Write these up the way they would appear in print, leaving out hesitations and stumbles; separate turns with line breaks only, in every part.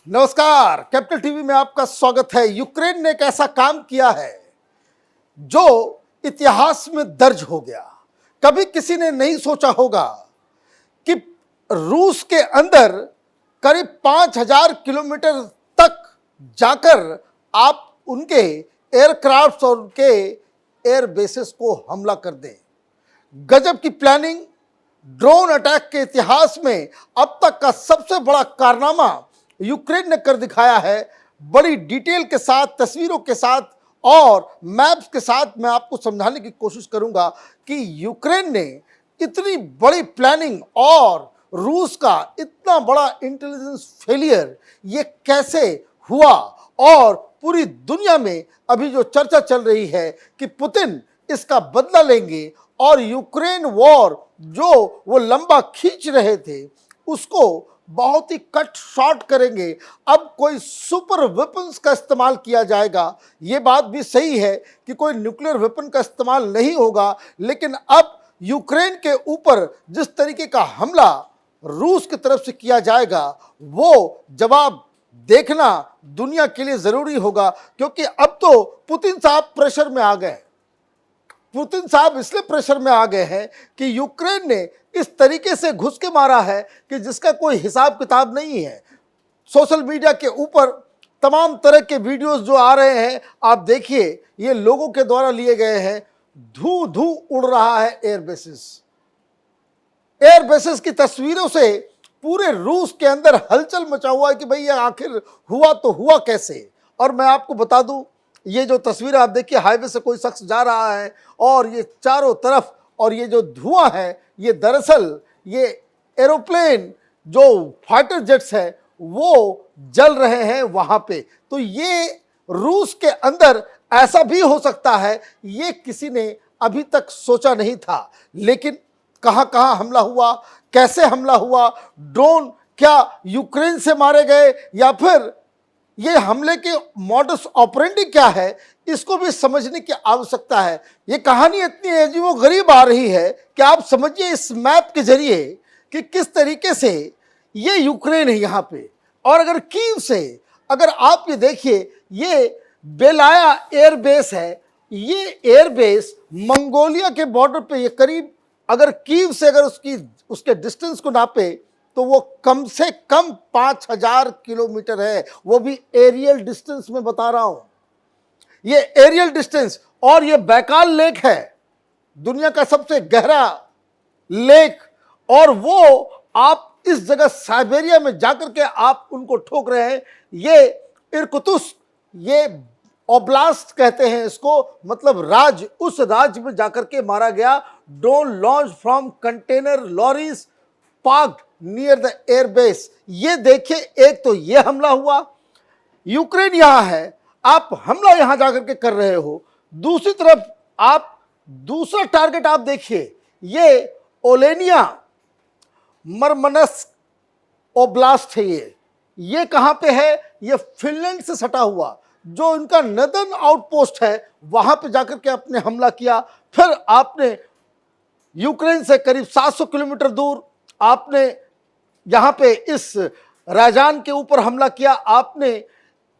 नमस्कार, capital TV में आपका स्वागत है। यूक्रेन ने एक ऐसा काम किया है जो इतिहास में दर्ज हो गया। कभी किसी ने नहीं सोचा होगा कि रूस के अंदर करीब 5000 किलोमीटर तक जाकर आप उनके एयरक्राफ्ट और उनके एयर बेसेस को हमला कर दें। गजब की प्लानिंग, ड्रोन अटैक के इतिहास में अब तक का सबसे बड़ा कारनामा यूक्रेन ने कर दिखाया है। बड़ी डिटेल के साथ, तस्वीरों के साथ और मैप्स के साथ मैं आपको समझाने की कोशिश करूंगा कि यूक्रेन ने इतनी बड़ी प्लानिंग और रूस का इतना बड़ा इंटेलिजेंस फेलियर ये कैसे हुआ। और पूरी दुनिया में अभी जो चर्चा चल रही है कि पुतिन इसका बदला लेंगे और यूक्रेन वॉर जो वो लंबा खींच रहे थे उसको बहुत ही कट शॉर्ट करेंगे। अब कोई सुपर वेपन्स का इस्तेमाल किया जाएगा। ये बात भी सही है कि कोई न्यूक्लियर वेपन का इस्तेमाल नहीं होगा, लेकिन अब यूक्रेन के ऊपर जिस तरीके का हमला रूस की तरफ से किया जाएगा वो जवाब देखना दुनिया के लिए जरूरी होगा, क्योंकि अब तो पुतिन साहब प्रेशर में आ गए। पुतिन साहब इसलिए प्रेशर में आ गए हैं कि यूक्रेन ने इस तरीके से घुस के मारा है कि जिसका कोई हिसाब किताब नहीं है। सोशल मीडिया के ऊपर तमाम तरह के वीडियोस जो आ रहे हैं, आप देखिए, ये लोगों के द्वारा लिए गए हैं। धू धू उड़ रहा है एयर बेसिस की तस्वीरों से पूरे रूस के अंदर हलचल मचा हुआ है कि भाई ये आखिर हुआ तो हुआ कैसे। और मैं आपको बता दूं, ये जो तस्वीर आप देखिए, हाईवे से कोई शख्स जा रहा है और ये चारों तरफ, और ये जो धुआं है ये दरअसल ये एरोप्लेन जो फाइटर जेट्स है वो जल रहे हैं वहां पे। तो ये रूस के अंदर ऐसा भी हो सकता है, ये किसी ने अभी तक सोचा नहीं था। लेकिन कहां कहां हमला हुआ, कैसे हमला हुआ, ड्रोन क्या यूक्रेन से मारे गए या फिर ये हमले के मॉडस ऑपरेंडी क्या है, इसको भी समझने की आवश्यकता है। ये कहानी इतनी अजीबोगरीब आ रही है कि आप समझिए इस मैप के जरिए कि किस तरीके से ये यूक्रेन है यहाँ पे। और अगर कीव से अगर आप ये देखिए, ये बेलाया एयरबेस है। ये एयरबेस मंगोलिया के बॉर्डर पे, ये करीब अगर कीव से अगर उसके डिस्टेंस को नापे तो वो कम से कम 5000 किलोमीटर है। वो भी एरियल डिस्टेंस में बता रहा हूं, ये एरियल डिस्टेंस। और ये बैकाल लेक है, दुनिया का सबसे गहरा लेक, और वो आप इस जगह साइबेरिया में जाकर के आप उनको ठोक रहे हैं। ये इर्कुत्स्क, ये ओब्लास्ट कहते हैं इसको, मतलब राज्य, उस राज्य में जाकर के मारा गया। Drone launch from container lorries parked near the airbase. ये देखिए, एक तो ये हमला हुआ, यूक्रेन यहां है, आप हमला यहां जाकर के कर रहे हो। दूसरी तरफ आप दूसरा टारगेट आप देखिए, ये ओलेनिया मरमनस्क ओब्लास्ट है। ये कहां पे है? ये फिनलैंड से सटा हुआ जो इनका नदर्न आउटपोस्ट है, वहां पे जाकर के आपने हमला किया। फिर आपने यूक्रेन से करीब 700 किलोमीटर दूर आपने यहां पे इस राजान के ऊपर हमला किया। आपने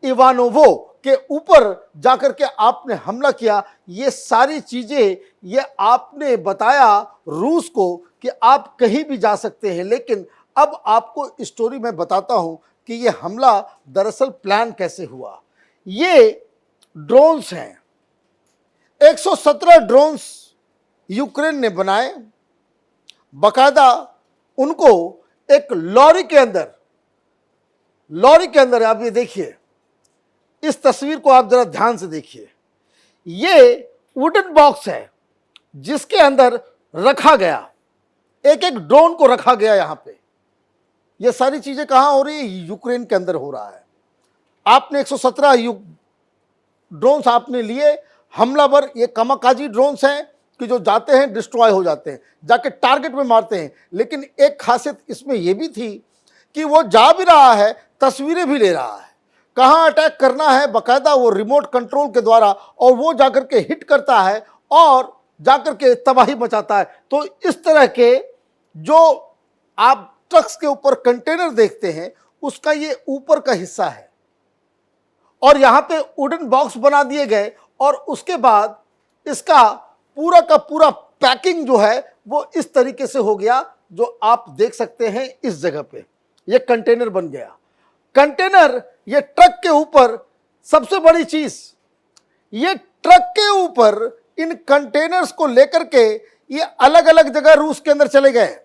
इवानोवो के ऊपर जाकर के आपने हमला किया। ये सारी चीजें ये आपने बताया रूस को कि आप कहीं भी जा सकते हैं। लेकिन अब आपको स्टोरी में बताता हूं कि ये हमला दरअसल प्लान कैसे हुआ। ये ड्रोन्स हैं, 117 ड्रोन्स यूक्रेन ने बनाए। बकायदा उनको एक लॉरी के अंदर आप ये देखिए, इस तस्वीर को आप जरा ध्यान से देखिए। ये वुडन बॉक्स है जिसके अंदर रखा गया, एक एक ड्रोन को रखा गया। यहां पे ये सारी चीजें कहां हो रही है? यूक्रेन के अंदर हो रहा है। आपने 117 ड्रोन्स आपने लिए, हमलावर ये कामाकाजी ड्रोन्स हैं कि जो जाते हैं डिस्ट्रॉय हो जाते हैं, जाके टारगेट में मारते हैं। लेकिन एक खासियत इसमें यह भी थी कि वो जा भी रहा है, तस्वीरें भी ले रहा है, कहां अटैक करना है बकायदा वो रिमोट कंट्रोल के द्वारा, और वो जाकर के हिट करता है और जाकर के तबाही मचाता है। तो इस तरह के जो आप ट्रक्स के ऊपर कंटेनर देखते हैं उसका ये ऊपर का हिस्सा है और यहाँ पे वुडन बॉक्स बना दिए गए और उसके बाद इसका पूरा का पूरा पैकिंग जो है वो इस तरीके से हो गया जो आप देख सकते हैं। इस जगह पे ये कंटेनर बन गया। कंटेनर ये ट्रक के ऊपर, सबसे बड़ी चीज ये ट्रक के ऊपर इन कंटेनर्स को लेकर के ये अलग अलग जगह रूस के अंदर चले गए।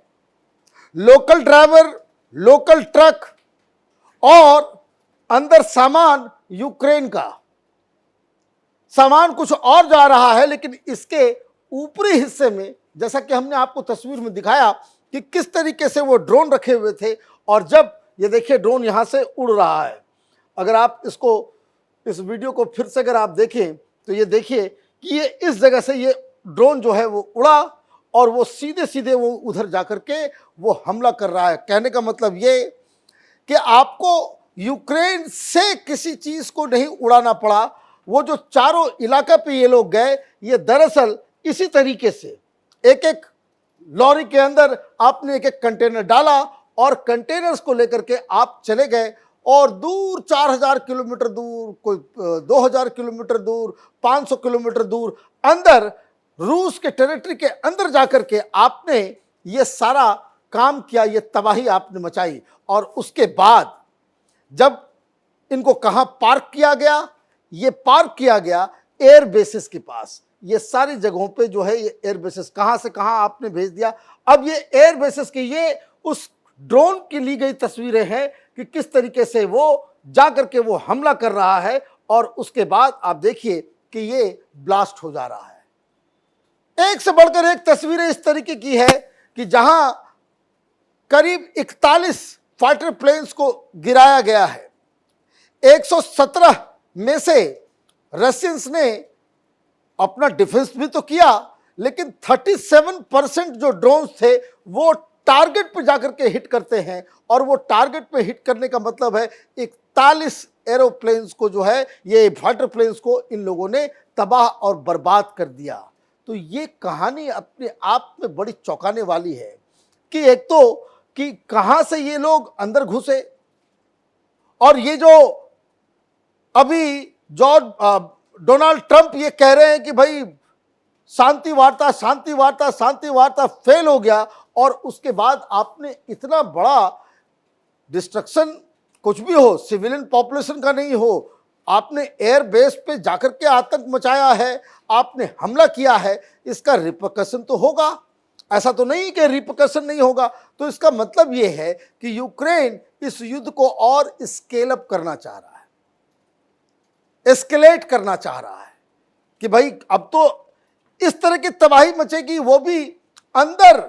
लोकल ड्राइवर, लोकल ट्रक और अंदर सामान यूक्रेन का सामान कुछ और जा रहा है, लेकिन इसके ऊपरी हिस्से में जैसा कि हमने आपको तस्वीर में दिखाया कि किस तरीके से वो ड्रोन रखे हुए थे और जब ये देखिए ड्रोन यहां से उड़ रहा है। अगर आप इस वीडियो को फिर से अगर आप देखें तो ये देखिए कि ये इस जगह से ये ड्रोन जो है वो उड़ा और वो सीधे सीधे वो उधर जाकर के वो हमला कर रहा है। कहने का मतलब ये कि आपको यूक्रेन से किसी चीज को नहीं उड़ाना पड़ा। वो जो चारों इलाका पे ये लोग गए, ये दरअसल इसी तरीके से एक एक लॉरी के अंदर आपने एक एक कंटेनर डाला और कंटेनर्स को लेकर के आप चले गए और दूर 4000 किलोमीटर दूर, कोई 2000 किलोमीटर दूर, 500 किलोमीटर दूर अंदर रूस के टेरिटरी के अंदर जाकर के आपने ये सारा काम किया, ये तबाही आपने मचाई। और उसके बाद जब इनको कहां पार्क किया गया, ये पार्क किया गया एयर बेसिस के पास। ये सारी जगहों पे जो है ये एयर बेसिस कहां से कहां आपने भेज दिया। अब ये एयर बेसिस की ये उस ड्रोन की ली गई तस्वीरें हैं कि किस तरीके से वो जाकर के वो हमला कर रहा है और उसके बाद आप देखिए कि ये ब्लास्ट हो जा रहा है। एक से बढ़कर एक तस्वीरें इस तरीके की है कि जहां करीब 41 फाइटर प्लेन्स को गिराया गया है। 117 में से रशियंस ने अपना डिफेंस भी तो किया, लेकिन 37% जो ड्रोन्स थे वो टारगेट पे जाकर के हिट करते हैं और वो टारगेट पे हिट करने का मतलब है 41 एरोप्लेन्स को जो है ये फाइटर प्लेन्स को इन लोगों ने तबाह और बर्बाद कर दिया। तो ये कहानी अपने आप में बड़ी चौंकाने वाली है कि एक तो कि कहां से ये लोग अंदर घुसे और ये जो अभी डोनाल्ड ट्रंप ये कह रहे हैं कि भाई शांति वार्ता शांति वार्ता शांति वार्ता फेल हो गया और उसके बाद आपने इतना बड़ा डिस्ट्रक्शन, कुछ भी हो, सिविलियन पॉपुलेशन का नहीं हो, आपने एयर बेस पे जाकर के आतंक मचाया है, आपने हमला किया है, इसका रिपरकशन तो होगा। ऐसा तो नहीं कि रिपरकशन नहीं होगा। तो इसका मतलब ये है कि यूक्रेन इस युद्ध को और स्केल अप करना चाह रहा है, एस्केलेट करना चाह रहा है कि भाई अब तो इस तरह की तबाही मचेगी, वो भी अंदर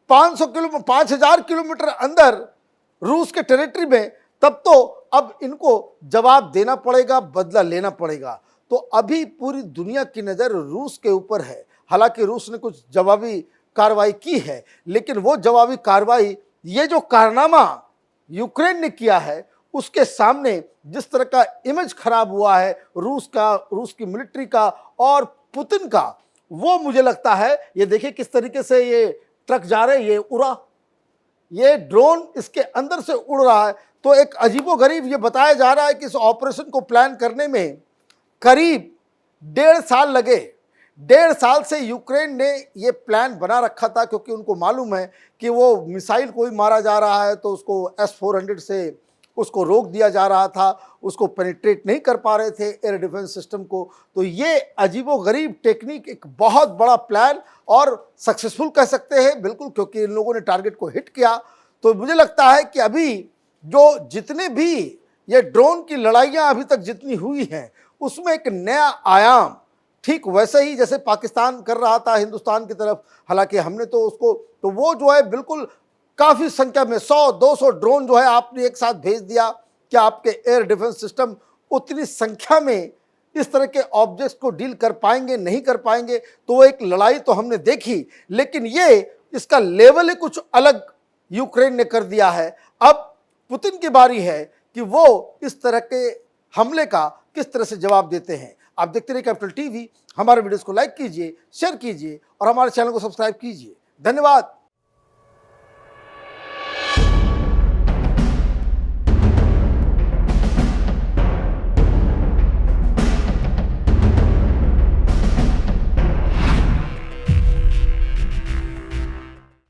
5000 किलोमीटर अंदर रूस के टेरिटरी में। तब तो अब इनको जवाब देना पड़ेगा, बदला लेना पड़ेगा। तो अभी पूरी दुनिया की नज़र रूस के ऊपर है। हालांकि रूस ने कुछ जवाबी कार्रवाई की है, लेकिन वो जवाबी कार्रवाई, ये जो कारनामा यूक्रेन ने किया है उसके सामने जिस तरह का इमेज खराब हुआ है रूस का, रूस की मिलिट्री का और पुतिन का, वो मुझे लगता है, ये देखिए किस तरीके से ये ट्रक जा रहे, ये उड़ा, ये ड्रोन इसके अंदर से उड़ रहा है। तो एक अजीबोगरीब ये बताया जा रहा है कि इस ऑपरेशन को प्लान करने में करीब 1.5 साल लगे। 1.5 साल से यूक्रेन ने ये प्लान बना रखा था, क्योंकि उनको मालूम है कि वो मिसाइल कोई मारा जा रहा है तो उसको S-400 से उसको रोक दिया जा रहा था, उसको पेनिट्रेट नहीं कर पा रहे थे एयर डिफेंस सिस्टम को। तो ये अजीबोगरीब टेक्निक, एक बहुत बड़ा प्लान और सक्सेसफुल कह सकते हैं बिल्कुल, क्योंकि इन लोगों ने टारगेट को हिट किया। तो मुझे लगता है कि अभी जो जितने भी ये ड्रोन की लड़ाइयाँ अभी तक जितनी हुई हैं उसमें एक नया आयाम, ठीक वैसे ही जैसे पाकिस्तान कर रहा था हिंदुस्तान की तरफ, हालांकि हमने तो उसको, तो वो जो है बिल्कुल काफ़ी संख्या में 100-200 ड्रोन जो है आपने एक साथ भेज दिया। क्या आपके एयर डिफेंस सिस्टम उतनी संख्या में इस तरह के ऑब्जेक्ट्स को डील कर पाएंगे, नहीं कर पाएंगे? तो वो एक लड़ाई तो हमने देखी, लेकिन ये इसका लेवल ही कुछ अलग यूक्रेन ने कर दिया है। अब पुतिन की बारी है कि वो इस तरह के हमले का किस तरह से जवाब देते हैं। आप देखते रहिए कैपिटल टीवी। हमारे वीडियोस को लाइक कीजिए, शेयर कीजिए और हमारे चैनल को सब्सक्राइब कीजिए। धन्यवाद।